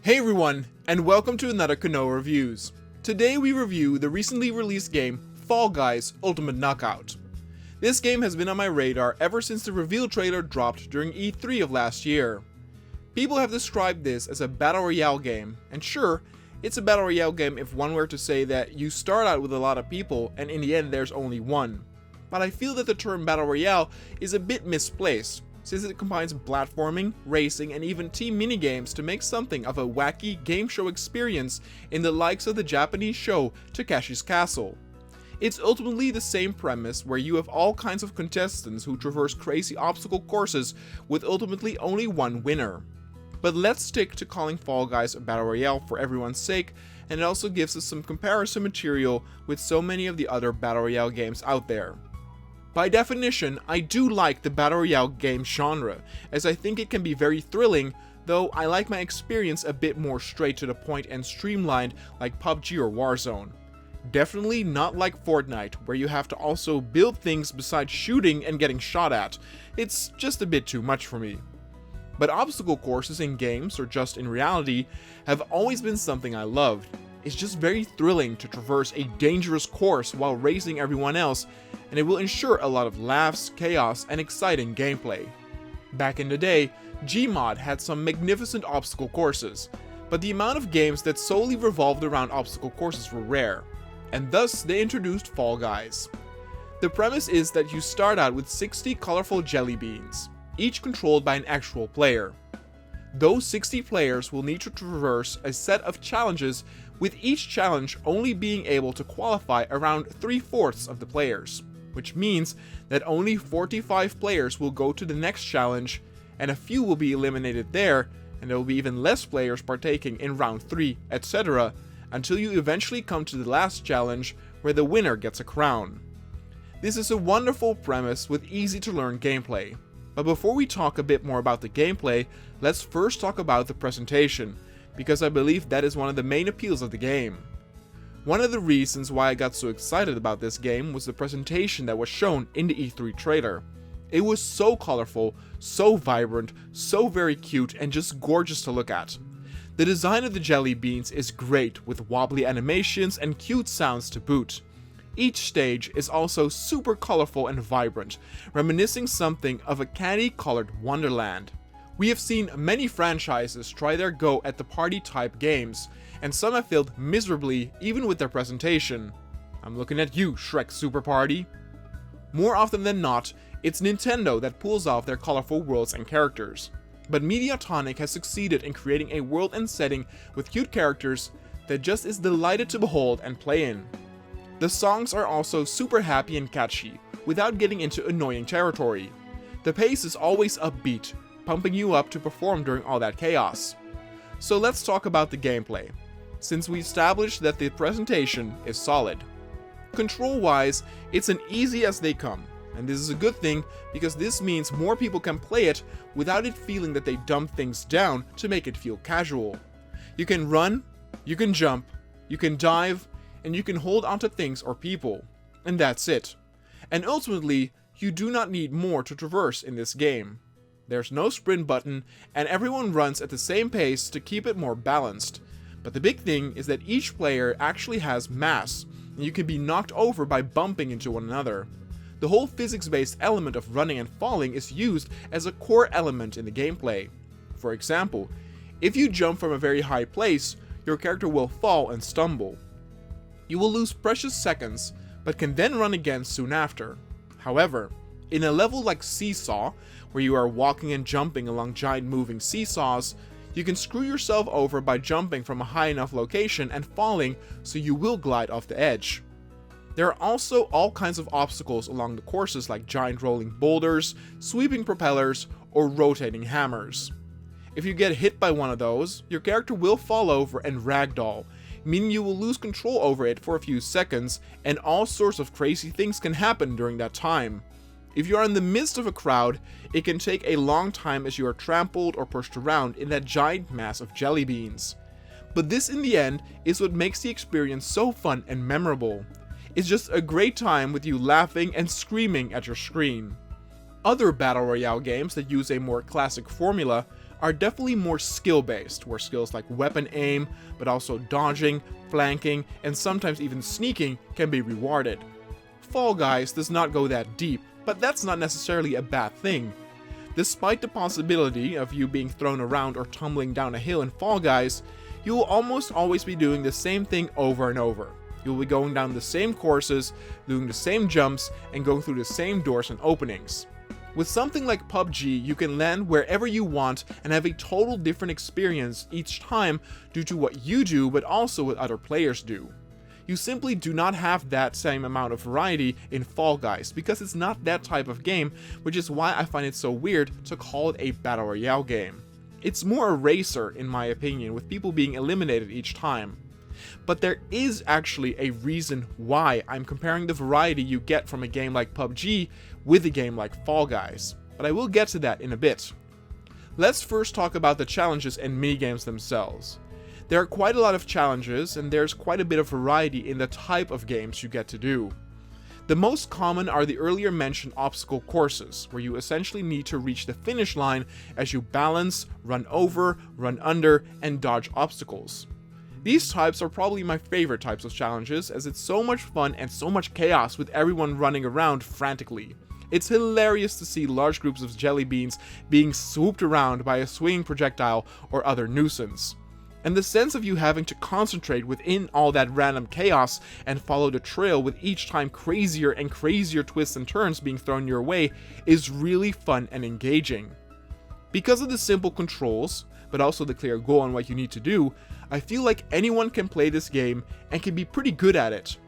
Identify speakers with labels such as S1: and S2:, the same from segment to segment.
S1: Hey everyone, and welcome to another Kanoa Reviews. Today we review the recently released game Fall Guys Ultimate Knockout. This game has been on my radar ever since the reveal trailer dropped during E3 of last year. People have described this as a Battle Royale game, and sure, it's a Battle Royale game if one were to say that you start out with a lot of people and in the end there's only one. But I feel that the term Battle Royale is a bit misplaced, since it combines platforming, racing, and even team minigames to make something of a wacky game show experience in the likes of the Japanese show Takeshi's Castle. It's ultimately the same premise where you have all kinds of contestants who traverse crazy obstacle courses with ultimately only one winner. But let's stick to calling Fall Guys a Battle Royale for everyone's sake, and it also gives us some comparison material with so many of the other Battle Royale games out there. By definition, I do like the Battle Royale game genre, as I think it can be very thrilling, though I like my experience a bit more straight to the point and streamlined like PUBG or Warzone. Definitely not like Fortnite, where you have to also build things besides shooting and getting shot at. It's just a bit too much for me. But obstacle courses in games, or just in reality, have always been something I loved. It's just very thrilling to traverse a dangerous course while racing everyone else, and it will ensure a lot of laughs, chaos, and exciting gameplay. Back in the day, Gmod had some magnificent obstacle courses, but the amount of games that solely revolved around obstacle courses were rare, and thus they introduced Fall Guys. The premise is that you start out with 60 colorful jelly beans, each controlled by an actual player. Those 60 players will need to traverse a set of challenges, with each challenge only being able to qualify around 3/4 of the players, which means that only 45 players will go to the next challenge, and a few will be eliminated there, and there will be even less players partaking in round 3, etc., until you eventually come to the last challenge, where the winner gets a crown. This is a wonderful premise with easy to learn gameplay. But before we talk a bit more about the gameplay, let's first talk about the presentation, because I believe that is one of the main appeals of the game. One of the reasons why I got so excited about this game was the presentation that was shown in the E3 trailer. It was so colorful, so vibrant, so very cute, and just gorgeous to look at. The design of the jelly beans is great, with wobbly animations and cute sounds to boot. Each stage is also super colorful and vibrant, reminiscing something of a candy-colored wonderland. We have seen many franchises try their go at the party-type games, and some have failed miserably even with their presentation. I'm looking at you, Shrek Super Party. More often than not, it's Nintendo that pulls off their colorful worlds and characters. But Mediatonic has succeeded in creating a world and setting with cute characters that just is delighted to behold and play in. The songs are also super happy and catchy, without getting into annoying territory. The pace is always upbeat, pumping you up to perform during all that chaos. So let's talk about the gameplay, since we established that the presentation is solid. Control-wise, it's as easy as they come, and this is a good thing because this means more people can play it without it feeling that they dump things down to make it feel casual. You can run, you can jump, you can dive, and you can hold onto things or people, and that's it. And ultimately, you do not need more to traverse in this game. There's no sprint button, and everyone runs at the same pace to keep it more balanced. But the big thing is that each player actually has mass, and you can be knocked over by bumping into one another. The whole physics-based element of running and falling is used as a core element in the gameplay. For example, if you jump from a very high place, your character will fall and stumble. You will lose precious seconds, but can then run again soon after. However, in a level like Seesaw, where you are walking and jumping along giant moving seesaws, you can screw yourself over by jumping from a high enough location and falling, so you will glide off the edge. There are also all kinds of obstacles along the courses, like giant rolling boulders, sweeping propellers, or rotating hammers. If you get hit by one of those, your character will fall over and ragdoll, meaning you will lose control over it for a few seconds, and all sorts of crazy things can happen during that time. If you are in the midst of a crowd, it can take a long time as you are trampled or pushed around in that giant mass of jelly beans. But this in the end is what makes the experience so fun and memorable. It's just a great time with you laughing and screaming at your screen. Other Battle Royale games that use a more classic formula are definitely more skill-based, where skills like weapon aim, but also dodging, flanking, and sometimes even sneaking can be rewarded. Fall Guys does not go that deep, but that's not necessarily a bad thing. Despite the possibility of you being thrown around or tumbling down a hill in Fall Guys, you will almost always be doing the same thing over and over. You'll be going down the same courses, doing the same jumps, and going through the same doors and openings. With something like PUBG, you can land wherever you want and have a total different experience each time due to what you do, but also what other players do. You simply do not have that same amount of variety in Fall Guys, because it's not that type of game, which is why I find it so weird to call it a Battle Royale game. It's more a racer, in my opinion, with people being eliminated each time. But there is actually a reason why I'm comparing the variety you get from a game like PUBG with a game like Fall Guys, but I will get to that in a bit. Let's first talk about the challenges and minigames themselves. There are quite a lot of challenges, and there's quite a bit of variety in the type of games you get to do. The most common are the earlier mentioned obstacle courses, where you essentially need to reach the finish line as you balance, run over, run under, and dodge obstacles. These types are probably my favorite types of challenges, as it's so much fun and so much chaos with everyone running around frantically. It's hilarious to see large groups of jellybeans being swooped around by a swinging projectile or other nuisance. And the sense of you having to concentrate within all that random chaos and follow the trail with each time crazier and crazier twists and turns being thrown your way is really fun and engaging. Because of the simple controls, but also the clear goal on what you need to do, I feel like anyone can play this game and can be pretty good at it.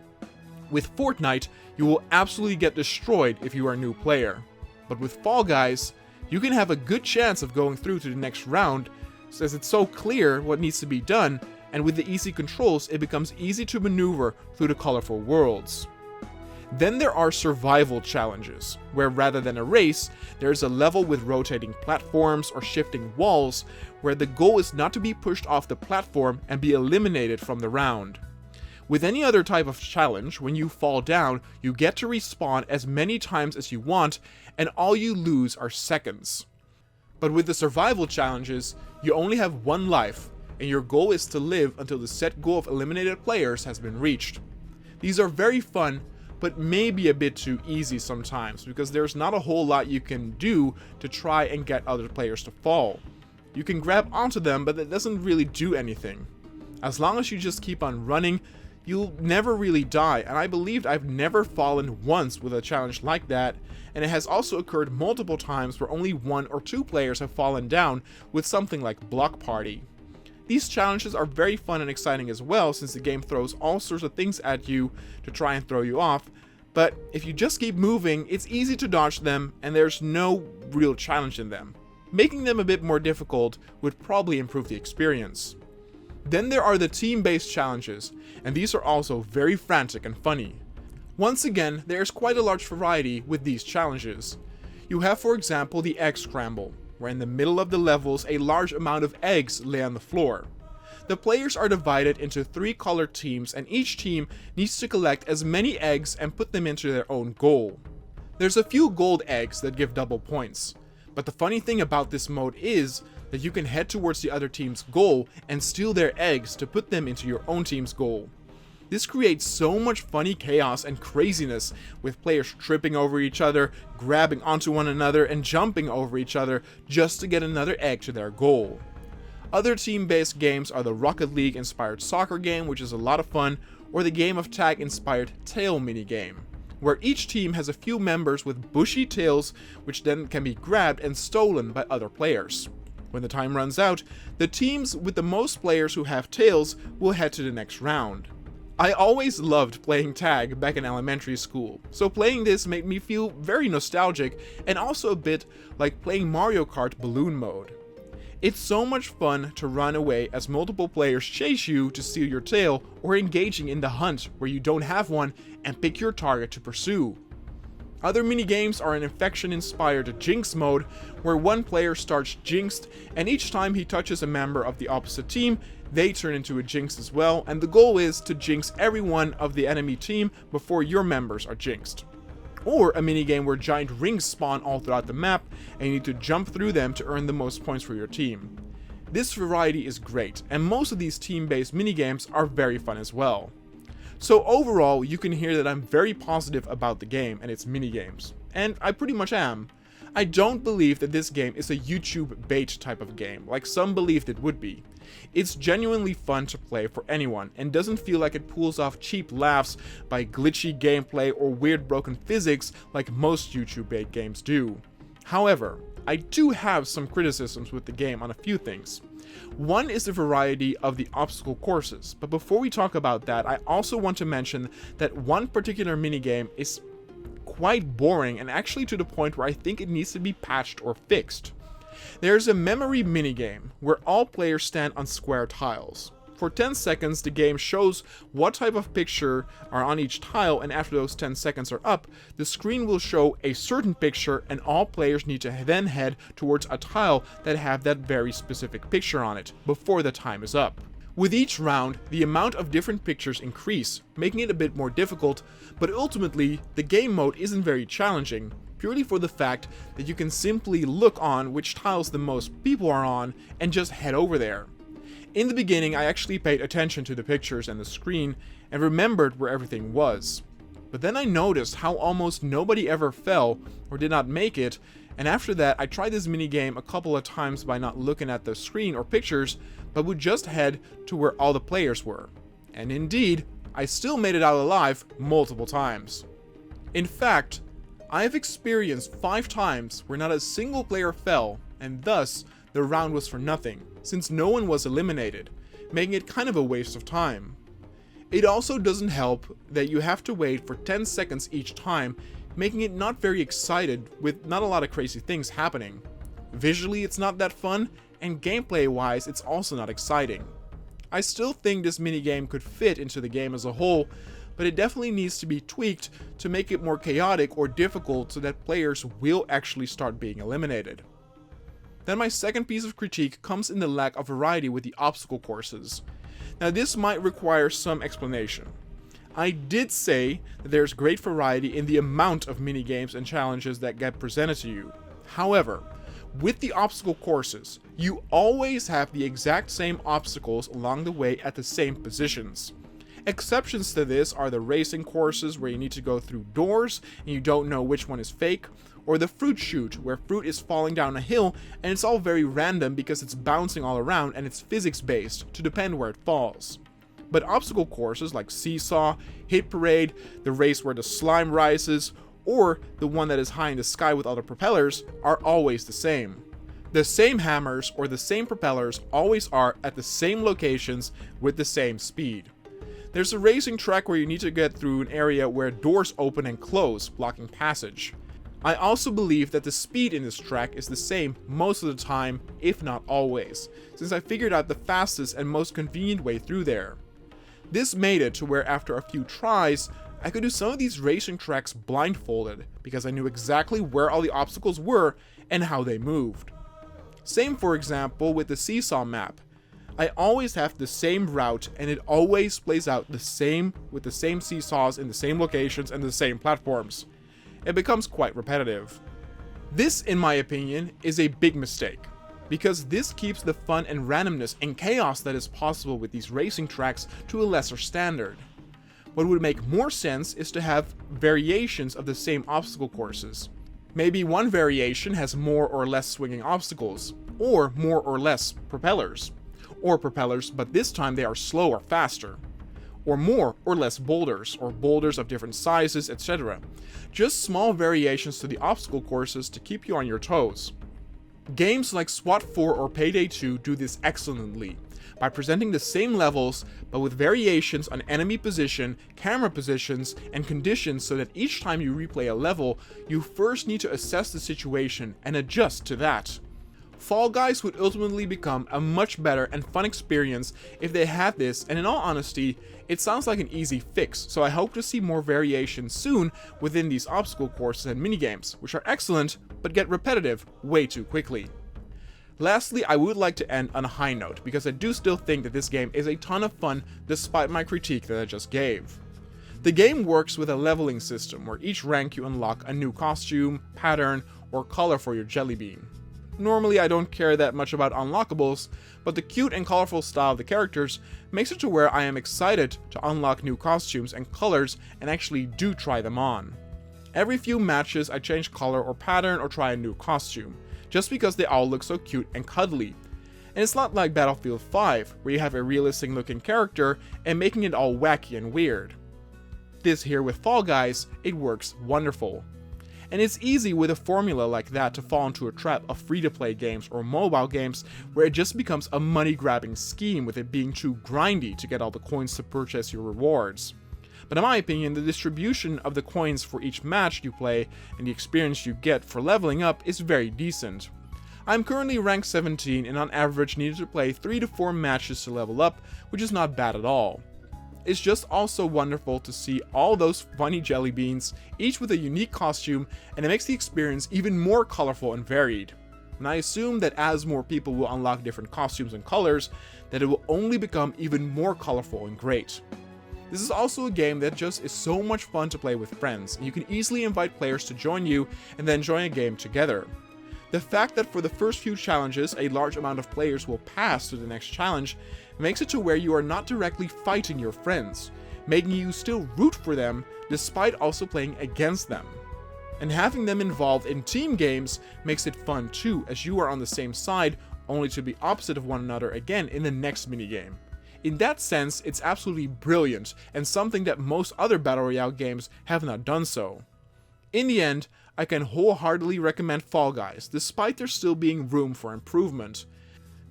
S1: With Fortnite, you will absolutely get destroyed if you are a new player. But with Fall Guys, you can have a good chance of going through to the next round, as it's so clear what needs to be done, and with the easy controls it becomes easy to maneuver through the colorful worlds. Then there are survival challenges, where rather than a race, there's a level with rotating platforms or shifting walls, where the goal is not to be pushed off the platform and be eliminated from the round. With any other type of challenge, when you fall down, you get to respawn as many times as you want, and all you lose are seconds. But with the survival challenges, you only have one life, and your goal is to live until the set goal of eliminated players has been reached. These are very fun, but maybe a bit too easy sometimes, because there's not a whole lot you can do to try and get other players to fall. You can grab onto them, but that doesn't really do anything. As long as you just keep on running, you'll never really die, and I believe I've never fallen once with a challenge like that, and it has also occurred multiple times where only 1 or 2 players have fallen down with something like Block Party. These challenges are very fun and exciting as well, since the game throws all sorts of things at you to try and throw you off, but if you just keep moving, it's easy to dodge them and there's no real challenge in them. Making them a bit more difficult would probably improve the experience. Then there are the team-based challenges, and these are also very frantic and funny. Once again, there's quite a large variety with these challenges. You have, for example, the Egg Scramble, where in the middle of the levels a large amount of eggs lay on the floor. The players are divided into 3 colored teams, and each team needs to collect as many eggs and put them into their own goal. There's a few gold eggs that give double points, but the funny thing about this mode is that you can head towards the other team's goal and steal their eggs to put them into your own team's goal. This creates so much funny chaos and craziness, with players tripping over each other, grabbing onto one another, and jumping over each other just to get another egg to their goal. Other team-based games are the Rocket League inspired soccer game, which is a lot of fun, or the game of tag inspired tail minigame, where each team has a few members with bushy tails which then can be grabbed and stolen by other players. When the time runs out, the teams with the most players who have tails will head to the next round. I always loved playing tag back in elementary school, so playing this made me feel very nostalgic and also a bit like playing Mario Kart balloon mode. It's so much fun to run away as multiple players chase you to steal your tail, or engaging in the hunt where you don't have one and pick your target to pursue. Other minigames are an infection-inspired Jinx mode, where one player starts jinxed, and each time he touches a member of the opposite team, they turn into a Jinx as well, and the goal is to jinx every one of the enemy team before your members are jinxed. or a minigame where giant rings spawn all throughout the map and you need to jump through them to earn the most points for your team. This variety is great, and most of these team-based minigames are very fun as well. So overall, you can hear that I'm very positive about the game and its minigames, and I pretty much am. I don't believe that this game is a YouTube bait type of game, like some believed it would be. It's genuinely fun to play for anyone, and doesn't feel like it pulls off cheap laughs by glitchy gameplay or weird broken physics like most YouTube bait games do. However, I do have some criticisms with the game on a few things. One is the variety of the obstacle courses, but before we talk about that, I also want to mention that one particular minigame is quite boring and actually to the point where I think it needs to be patched or fixed. There's a memory minigame where all players stand on square tiles. For 10 seconds, the game shows what type of picture are on each tile, and after those 10 seconds are up, the screen will show a certain picture and all players need to then head towards a tile that have that very specific picture on it before the time is up. With each round, the amount of different pictures increase, making it a bit more difficult, but ultimately, the game mode isn't very challenging, purely for the fact that you can simply look on which tiles the most people are on and just head over there. In the beginning, I actually paid attention to the pictures and the screen and remembered where everything was. But then I noticed how almost nobody ever fell or did not make it, and after that I tried this minigame a couple of times by not looking at the screen or pictures, but would just head to where all the players were. And indeed, I still made it out alive multiple times. In fact, I have experienced 5 times where not a single player fell, and thus the round was for nothing, since no one was eliminated, making it kind of a waste of time. It also doesn't help that you have to wait for 10 seconds each time, making it not very excited with not a lot of crazy things happening. Visually it's not that fun, and gameplay wise it's also not exciting. I still think this minigame could fit into the game as a whole, but it definitely needs to be tweaked to make it more chaotic or difficult so that players will actually start being eliminated. Then my second piece of critique comes in the lack of variety with the obstacle courses. Now this might require some explanation. I did say that there's great variety in the amount of minigames and challenges that get presented to you. However, with the obstacle courses, you always have the exact same obstacles along the way at the same positions. Exceptions to this are the racing courses where you need to go through doors and you don't know which one is fake, or the fruit chute where fruit is falling down a hill and it's all very random because it's bouncing all around and it's physics based to depend where it falls. But obstacle courses like Seesaw, Hit Parade, the race where the slime rises, or the one that is high in the sky with all the propellers are always the same. The same hammers or the same propellers always are at the same locations with the same speed. There's a racing track where you need to get through an area where doors open and close, blocking passage. I also believe that the speed in this track is the same most of the time, if not always, since I figured out the fastest and most convenient way through there. This made it to where after a few tries, I could do some of these racing tracks blindfolded, because I knew exactly where all the obstacles were and how they moved. Same for example with the Seesaw map. I always have the same route and it always plays out the same with the same seesaws in the same locations and the same platforms. It becomes quite repetitive. This, in my opinion, is a big mistake, because this keeps the fun and randomness and chaos that is possible with these racing tracks to a lesser standard. What would make more sense is to have variations of the same obstacle courses. Maybe one variation has more or less swinging obstacles, or more or less propellers. Or propellers, but this time they are slow or faster. Or more or less boulders, or boulders of different sizes, etc. Just small variations to the obstacle courses to keep you on your toes. Games like SWAT 4 or Payday 2 do this excellently, by presenting the same levels, but with variations on enemy position, camera positions, and conditions so that each time you replay a level, you first need to assess the situation and adjust to that. Fall Guys would ultimately become a much better and fun experience if they had this, and in all honesty, it sounds like an easy fix, so I hope to see more variations soon within these obstacle courses and minigames, which are excellent, but get repetitive way too quickly. Lastly, I would like to end on a high note, because I do still think that this game is a ton of fun despite my critique that I just gave. The game works with a leveling system where each rank you unlock a new costume, pattern, or color for your jellybean. Normally I don't care that much about unlockables, but the cute and colorful style of the characters makes it to where I am excited to unlock new costumes and colors and actually do try them on. Every few matches I change color or pattern or try a new costume, just because they all look so cute and cuddly. And it's not like Battlefield 5, where you have a realistic looking character and making it all wacky and weird. This here with Fall Guys, it works wonderful. And it's easy with a formula like that to fall into a trap of free-to-play games or mobile games where it just becomes a money-grabbing scheme with it being too grindy to get all the coins to purchase your rewards. But in my opinion, the distribution of the coins for each match you play and the experience you get for leveling up is very decent. I'm currently ranked 17 and on average needed to play 3 to 4 matches to level up, which is not bad at all. It's just also wonderful to see all those funny jelly beans, each with a unique costume, and it makes the experience even more colorful and varied. And I assume that as more people will unlock different costumes and colors, that it will only become even more colorful and great. This is also a game that just is so much fun to play with friends, and you can easily invite players to join you and then join a game together. The fact that for the first few challenges a large amount of players will pass to the next challenge makes it to where you are not directly fighting your friends, making you still root for them despite also playing against them. And having them involved in team games makes it fun too, as you are on the same side only to be opposite of one another again in the next minigame. In that sense, it's absolutely brilliant and something that most other Battle Royale games have not done so. In the end, I can wholeheartedly recommend Fall Guys, despite there still being room for improvement.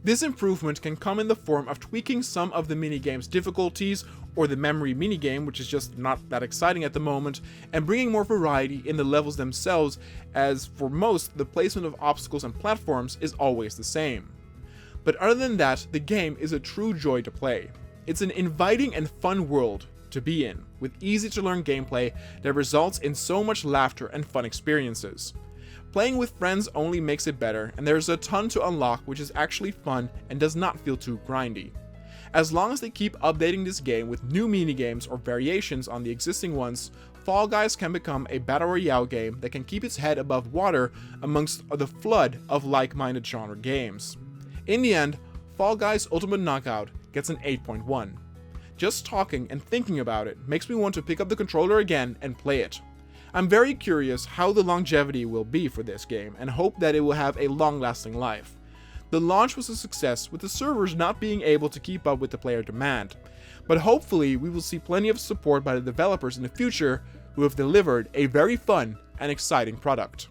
S1: This improvement can come in the form of tweaking some of the minigame's difficulties, or the memory minigame, which is just not that exciting at the moment, and bringing more variety in the levels themselves, as for most, the placement of obstacles and platforms is always the same. But other than that, the game is a true joy to play. It's an inviting and fun world to be in, with easy to learn gameplay that results in so much laughter and fun experiences. Playing with friends only makes it better, and there's a ton to unlock which is actually fun and does not feel too grindy. As long as they keep updating this game with new minigames or variations on the existing ones, Fall Guys can become a Battle Royale game that can keep its head above water amongst the flood of like-minded genre games. In the end, Fall Guys Ultimate Knockout gets an 8.1. Just talking and thinking about it makes me want to pick up the controller again and play it. I'm very curious how the longevity will be for this game and hope that it will have a long-lasting life. The launch was a success, with the servers not being able to keep up with the player demand, but hopefully we will see plenty of support by the developers in the future who have delivered a very fun and exciting product.